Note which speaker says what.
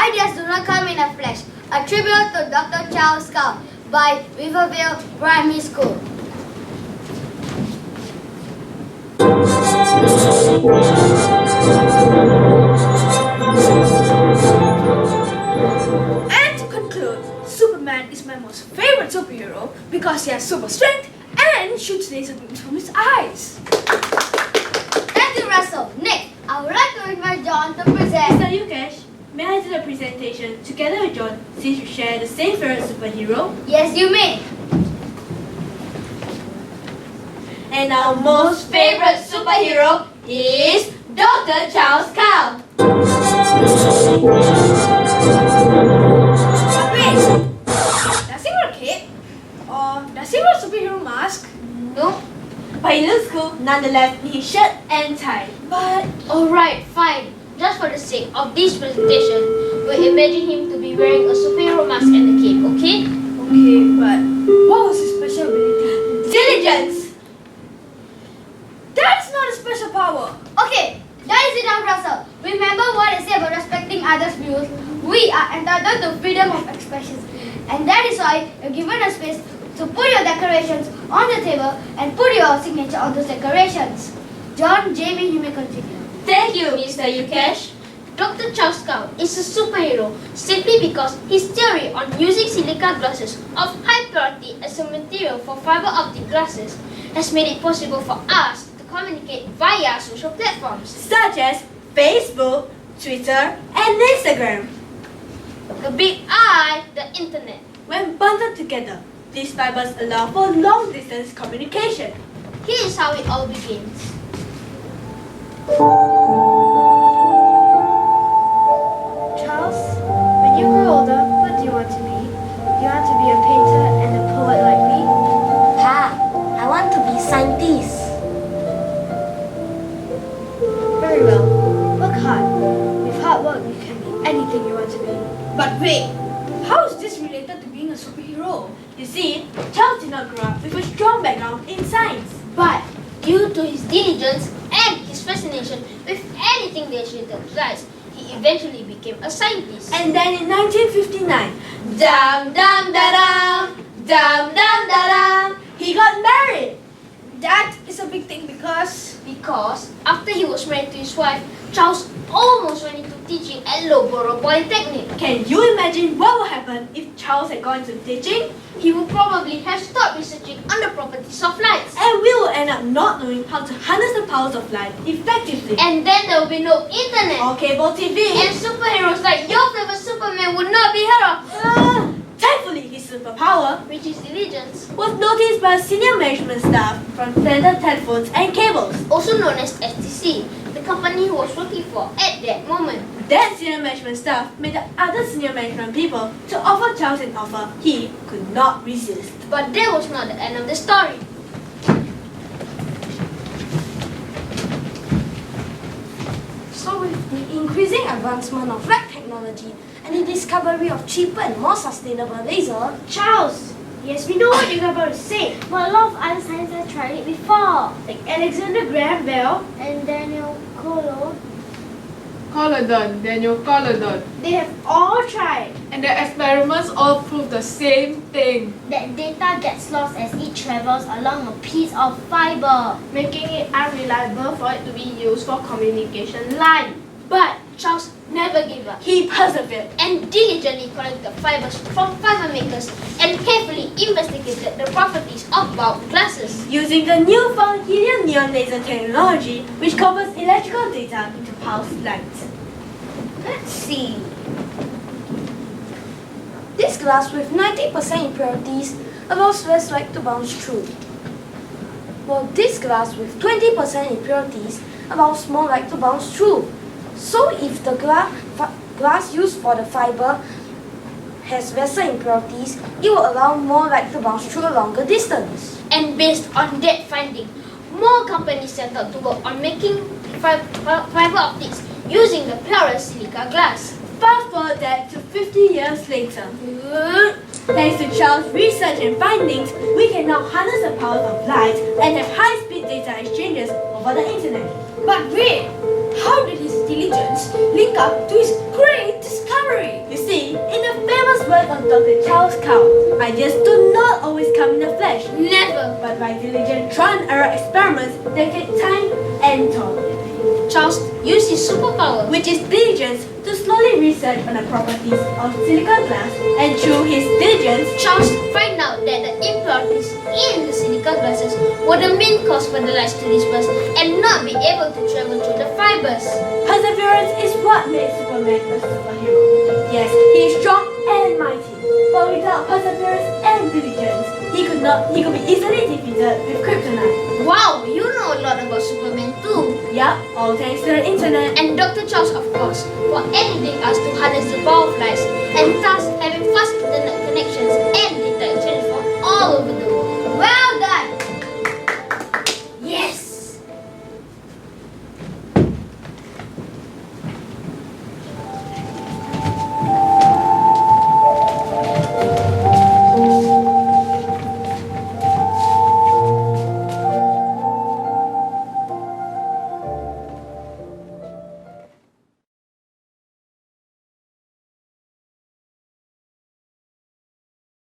Speaker 1: Ideas do not come in a flash. A tribute to Dr. Charles Scout by Rivervale Primary School.
Speaker 2: And to conclude, Superman is my most favorite superhero because he has super strength and shoots laser beams from his eyes.
Speaker 1: Thank you, Russell. Next, I would like to invite John to present.
Speaker 3: Mr. Yukesh, may I do the presentation together with John since we share the same favorite superhero?
Speaker 1: Yes, you may.
Speaker 3: And our most favorite superhero is Dr. Charles Cow.
Speaker 2: But wait, does he wear a cape? Or does he wear a superhero mask?
Speaker 1: No?
Speaker 3: But he looks cool nonetheless in his shirt and tie.
Speaker 2: But
Speaker 1: Alright, fine. Just for the sake of this presentation, we imagine him to be wearing a superhero mask and a cape, okay?
Speaker 2: okay, but what was his special ability?
Speaker 3: Diligence!
Speaker 2: That's not a special power.
Speaker 1: Okay, that is enough, Russell. Remember what I said about respecting others' views? We are entitled to freedom of expression. And that is why you're given a space to put your decorations on the table and put your signature on those decorations. John, Jamie, you may continue.
Speaker 3: Thank you, Mr. Yukesh.
Speaker 1: Dr. Charles Cow is a superhero simply because his theory on using silica glasses of high purity as a material for fiber optic glasses has made it possible for us to communicate via social platforms.
Speaker 3: Such as Facebook, Twitter, and Instagram.
Speaker 1: The big I, the internet.
Speaker 3: When bundled together, these fibers allow for long-distance communication.
Speaker 1: Here is how it all begins.
Speaker 4: Charles, when you grow older, what do you want to be? Do you want to be a painter and a poet like me?
Speaker 5: Pa, I want to be scientist.
Speaker 4: Very well. Work hard. With hard work, you can be anything you want to be.
Speaker 2: But wait, how is this related to being a superhero?
Speaker 3: You see, Charles did not grow up with a strong background in science.
Speaker 1: But due to his diligence and his fascination with anything that related to science, he eventually became a scientist.
Speaker 3: And then in 1959, dum dum da dum, dum dum da dum, he got married.
Speaker 2: That is a big thing because
Speaker 1: After he was married to his wife, Charles almost went into teaching at Loughborough Polytechnic.
Speaker 3: Can you imagine what would happen if Charles had gone into teaching?
Speaker 1: He would probably have stopped researching on the properties of lights.
Speaker 3: And we will end up not knowing how to harness the powers of light effectively.
Speaker 1: And then there will be no internet.
Speaker 3: Or cable TV.
Speaker 1: And superheroes like your favorite Superman would not be heard of.
Speaker 3: Thankfully, his superpower
Speaker 1: Which is diligence.
Speaker 3: was noticed by senior management staff from Standard Telephones and Cables.
Speaker 1: Also known as STC, the company he was working for at that moment.
Speaker 3: That senior management staff made the other senior management people to offer Charles an offer he could not resist.
Speaker 1: But that was not the end of the story.
Speaker 4: So with the increasing advancement of light technology and the discovery of cheaper and more sustainable laser,
Speaker 1: Charles!
Speaker 4: yes, we know what you're about to say, but a lot of other scientists tried it before, like Alexander Graham Bell and Daniel
Speaker 6: Daniel Colladon.
Speaker 4: They have all tried.
Speaker 6: And the experiments all prove the same thing.
Speaker 4: That data gets lost as it travels along a piece of fiber, making it unreliable for it to be used for communication line.
Speaker 1: But Charles never gave up
Speaker 3: He persevered.
Speaker 1: and diligently collected fibers from fiber makers and carefully investigated the properties of bulb glasses.
Speaker 3: Using the newfound helium neon laser technology, which converts electrical data into pulsed light.
Speaker 4: Let's see. This glass with 90% impurities allows less light to bounce through, while this glass with 20% impurities allows more light to bounce through. So if the glass used for the fiber has lesser impurities, it will allow more light to bounce through a longer distance.
Speaker 1: And based on that finding, more companies set out to work on making fiber optics using the porous silica glass.
Speaker 3: Fast forward that to 50 years later. Thanks to Charles' research and findings, we can now harness the power of light and have high-speed data exchanges over the internet.
Speaker 2: But wait, how did his diligence link up to his great discovery?
Speaker 3: words of Dr. Charles count. Ideas do not always come in the flesh,
Speaker 1: Never.
Speaker 3: but by diligent trial and error experiments that take time and thought.
Speaker 1: Charles used his superpower.
Speaker 3: Which is diligence to slowly research on the properties of silicon glass, and through his diligence,
Speaker 1: Charles find out that the impurities in the silicon glasses were the main cause for the light to disperse and not be able to travel through the fibers.
Speaker 3: perseverance is what makes Superman a superhero. Yes, he is strong and mighty, but without perseverance and diligence, he could be easily defeated with kryptonite.
Speaker 1: Wow, you know a lot about Superman too.
Speaker 3: Yup, all thanks to the internet.
Speaker 1: And Dr. Charles, of course, for enabling us to harness the power of light and thus having fast